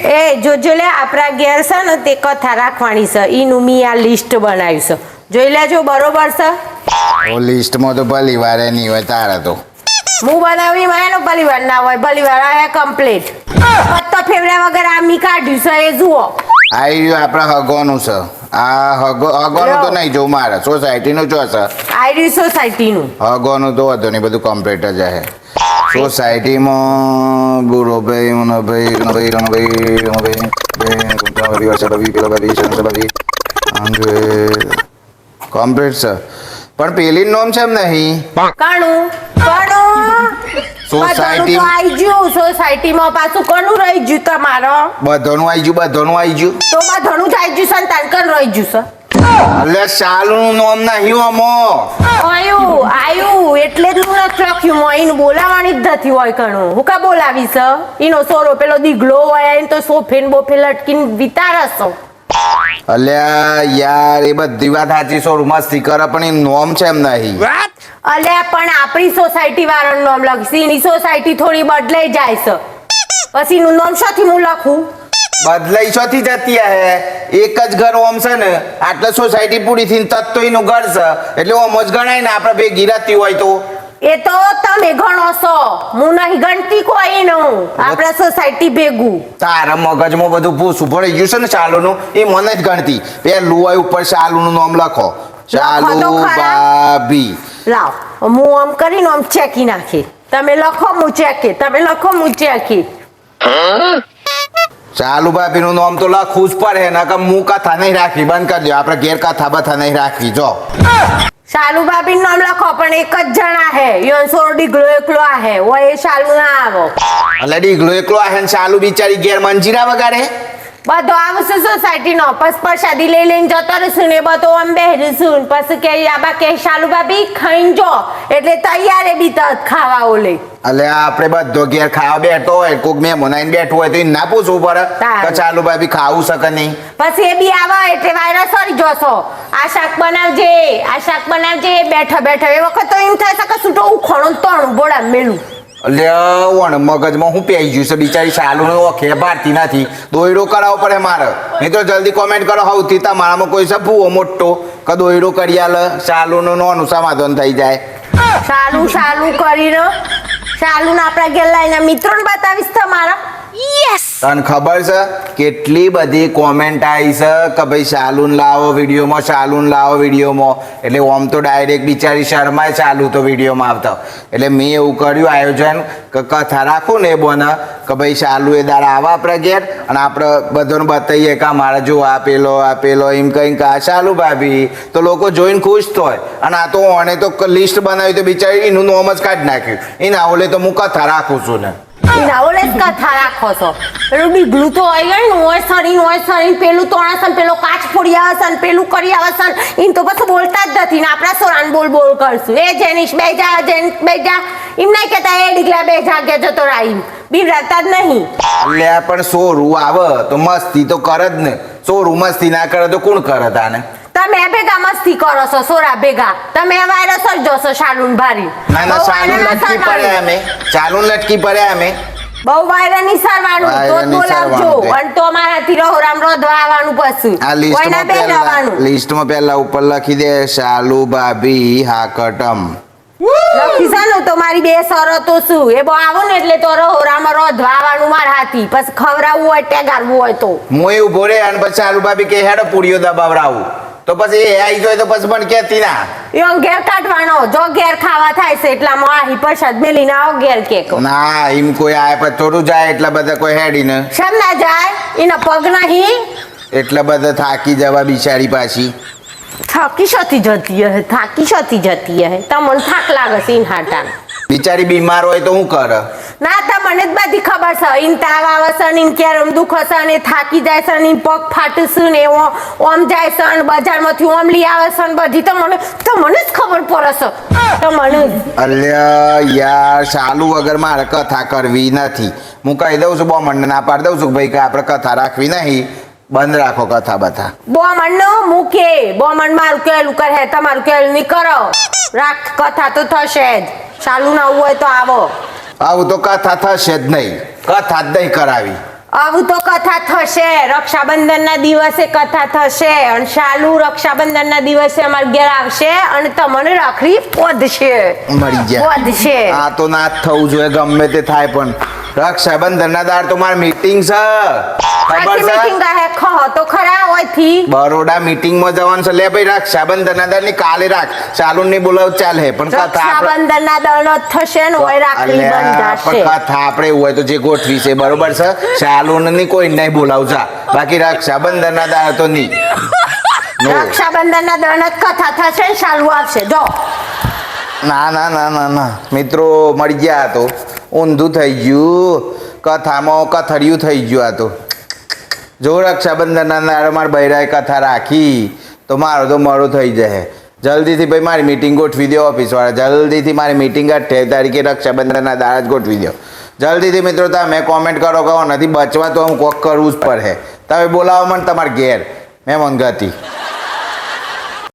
એ જોજો લે આપણા ઘેર છે ને તે કથા રાખવાની છે ઈનું મી આ લિસ્ટ બનાવ્યું છે જોઈ લેજો બરોબર છે ઓ લિસ્ટમાં તો ભલી વાર નહીં હોય તારા તો હું બનાવી માનો ભલીવાર ના હોય ભલીવાર આ કમ્પ્લીટ પત્તો ફેવર્યા વગર આ મી કાઢ્યું છે એ જુઓ આ રહ્યું આપણા હગોનું છે આ હગોનું તો નહીં જોવું મારે સોસાયટીનું જો છે આઈડી સોસાયટીનું હગોનું તો વધુ નહીં બધું કમ્પ્લીટ જ છે સોસાયટીમાં બુરો ભાઈ મનોભાઈ રણભાઈ રણભાઈ રણભાઈ વર્ષાભાઈ પેલા ભાઈ સંસાભાઈ કમ્પ્લીટ છે પણ પેલી નોમ છે એમ નહીં કાણું સોસાયટી આઈ ગયું સોસાયટીમાં પાછું કોનું રહી ગયું તમારો બધાનું આવી ગયું તો બધાનું જ આઈ ગયું સંતાન કન રહી ગયું છે એટલે સાલું નોમ નહીં અમો આયુ એટલે જ હું નથી લખ્યું એનું બોલાવાની જ નથી હોય કણું હું કા બોલાવી છે એનો સોરો પેલો દીગલો હોય એને તો સોફેન બોફે લટકીને વિતારસો અલ્યા યાર એ બધી વાત સાચી સો મસ્તી કરે પણ એ નોમ છે એમ નહીં અલ્યા પણ આપણી સોસાયટી વાળાનું નામ લખી એની સોસાયટી થોડી બદલાઈ જાય છે પછી એનું નામ શાથી હું લખું બદલાઈ શોથી જતી હે એક જ ઘર ઓમ છે ને આટલે સોસાયટી પૂરી થઈને તત તો એનું ઘર છે એટલે ઓમ જ ગણાય ને આપણે બે ગિરાતી હોય તો એ તો તમે ગણો છો હું નહીં ગણતી કોઈ નું આપણા સોસાયટી ભેગું તારા મગજમાં બધું ભૂસું પડી ગયું છે ને ચાલુનું એ મને જ ગણતી પેલું હોય ઉપર ચાલુનું નામ લખો ચાલુ ભાભી લાવ હું આમ કરીને આમ ચેકી નાખી તમે લખો હું ચેકી તમે લખો હું ચેકી ચાલુ ભાભી નું નામ તો લખવું જ પડે ને કે હું કથા નહીં રાખવી બંધ કરી દો આપણે ઘેર કથા બથા નહીં રાખવી જો શાલુ ભાભી નું નામ લખો પણ એક જ જણા હે યોનસો ડીગલો એકલો હે ઓય શાલુ ના આવો એટલે ડીગલો એકલો હે ને શાલુ બિચારી ઘેર મંજીરા વગાડે બધો આવશે સોસાયટી નો પછી પ્રસાદી લઈ લઈને જતો રહેશું ને બધો આમ બેહીશું પછી કે આબા કે શાલુ ભાભી ખાઈ જો એટલે તૈયાર બી તત ખાવા ઓલે એટલે આપણે બધો ઘેર ખાવા બેઠો હોય કોક મેં બનાવીને બેઠું હોય તો એ ના પૂછવું પડે કે ચાલુ ભાભી ખાવું શકે નહીં પછી એ બી આવે એટલે વાયરસ સરી જોશો આ શાક બનાવજે બેઠા બેઠા એ વખત તો એમ થાય કે છૂટો ઉખણો તણું બોડા મેલું એટલે મગજમાં હું પેઈ ગયું છે બિચારી ચાલુ ઓખે ભારતી નથી દોયડો કરાવવો પડે મારે નહીં તો જલ્દી કોમેન્ટ કરો સૌથી તમારામાં કોઈ છે ભૂવો મોટો કે દોયડો કરી આલે ચાલુનું નોનું સમાધાન થઈ જાય ચાલુ કરીને ચાલુ ને આપણા ઘેર લાઈને મિત્રોને બતાવીશ તમારા યસ તને ખબર છે કેટલી બધી કોમેન્ટ આવી છે કે ભાઈ ચાલુન લાવો વિડીયોમાં એટલે ઓમ તો ડાયરેક્ટ બિચારી શર્માય ચાલુ તો વિડીયોમાં આવતા એટલે મેં એવું કર્યું આયોજન કે કથા રાખું ને એ બને કે ભાઈ ચાલુ એ દાડા આવા આપણા ઘેર અને આપણે બધાને બતાવીએ કે મારા જો આ પેલો એમ કંઈ કે આ ચાલુ ભાભી તો લોકો જોઈને ખુશ થાય અને આ તો ઓને તો લિસ્ટ બનાવી તો બિચારી એનું નોમ જ કાઢી નાખ્યું એના ઓલે તો હું કથા રાખું છું ને ઓલે કથા રાખો છો પેલું ડીગલું તો હોય ગયું ઓય સરી પેલું તોણાસન પેલો કાચ ફોડી આવસન પેલું કરી આવસન એમ તો પછી બોલતા જ નથી ને આપણા સોરાન બોલ કરશું એ જેનિશ બેજા એમ નહીં કહેતા એ ડીગલા બેજા કે જતો રાઈમ બીવરાતા જ નહીં એટલે પણ સોરું આવે તો મસ્તી તો કરે જ ને સોરું મસ્તી ના કરે તો કોણ કરે તાને તમે ભેગા મસ્તી કરો છો સોરા ભેગા તમે વાયરસ જ જોશો શાલુન ભારી ના ચાલુન લટકી પડ્યા અમે બહુ વાયરસ ની સરવાનું તો બોલાવજો અને તો મારાથી રહો રામ રોધવા આવવાનું પછી આ લિસ્ટમાં પહેલા ઉપર લખી દે શાલુ ભાભી હાકટમ લખી સાનું તો મારી બે શરતો શું એ બહુ આવો ને એટલે તો રહો રામ રોધવા આવવાનું મારા હાથી પછી ખવડાવવું હોય ટેગારવું હોય તો હું એવું ભોરે અને પછી શાલુ ભાભી કે હેડો પૂરીઓ દબાવરાવું તો પછી એ આવી જાય તો પછી પણ કેતી ના યો ઘેર કાઢવાનો જો ઘેર ખાવા થાય છે એટલામાં આહી પ્રસાદ મેલીને આવો ઘેર કેકો ના એમ કોઈ આય પછી થોડું જાય એટલા બધા કોઈ હેડીને શેમ ના જાય એના પગ નહીં એટલા બધા થાકી જવા બિચારી પાછી થાકી શોથી જતી હે તમને થાક લાગે છે ઇન હાટા બિચારી બીમાર હોય તો હું કરે ના તમને જ બધી ખબર છે ઇન તાવ આવે છે ને ઇન કેરમ દુખે છે ને થાકી જાય છે ને પગ ફાટશે ને ઓમ જાય છે ને બજારમાંથી ઓમ લઈ આવે છે ને બધી તમને જ ખબર પડે છે તમને અલ્યા યાર ચાલુ વગર મારે કથા કરવી નથી હું કહી દઉં છું બોમંડ ના પાડી દઉં છું ભાઈ કે આપણે કથા રાખવી નહીં બંધ રાખો કથા બથા બોમંડ નો મૂકે બોમંડ મારું કહેલું કરે તમારું કહેલું નહીં કરો રાખ કથા તો થશે જ ચાલુ ના હોય તો આવો આવું તો કથા થશે જ નહીં કથા જ નહીં કરાવી આવું તો કથા થશે, રક્ષાબંધનના દિવસે કથા થશે અને શાલુ રક્ષાબંધનના દિવસે અમારા ઘેર આવશે અને તમને રાખડી પોધશે. મળી જાય. પોધશે. આ તો ના જ થવું જોઈએ ગમે તે થાય પણ રક્ષાબંધનના દાર તો મારી મીટિંગ છે ખબર આખી છે meeting ગાહે ખો તો ખરા હોયથી. બરોડા મીટિંગમાં જવાનું છે લે ભાઈ રક્ષાબંધનના દાર ની કાલે રાખ ચાલુ નહીં બોલાવ ચાલે પણ કથા આપણે- રક્ષાબંધનના દળનો જ થશે ને હોય રાખડી અલ્યા, બંધાશે. પણ કથા આપણે એવું હોય તો જે ગોઠવી છે બરોબર છે ચાલુ નહીં કોઈ નહીં બોલાવજા બાકી રક્ષાબંધનના દાર તો નહીં No. રક્ષાબંધનના દળનો જ કથા થશે ને શાલુ આવશે જો. ના ના ના ના ના મિત્રો મળી ગયા આ તો ઊંધું થઈ ગયું કથામાં કથરિયું થઈ ગયું આ તો જો રક્ષાબંધનના દાડે મારા બૈરાએ કથા રાખી તો મારો તો મોડું થઈ જાય જલ્દીથી ભાઈ મારી મીટિંગ ગોઠવી દો ઓફિસવાળા જલ્દીથી મારી મીટિંગ 28 તારીખે રક્ષાબંધનના દાડે જ ગોઠવી દો જલ્દીથી મિત્રો તમે કોમેન્ટ કરો કહો નથી બચવા તો હું કોક કરવું જ પડે તમે બોલાવો મને તમારા ઘેર મહેમાન ગતિ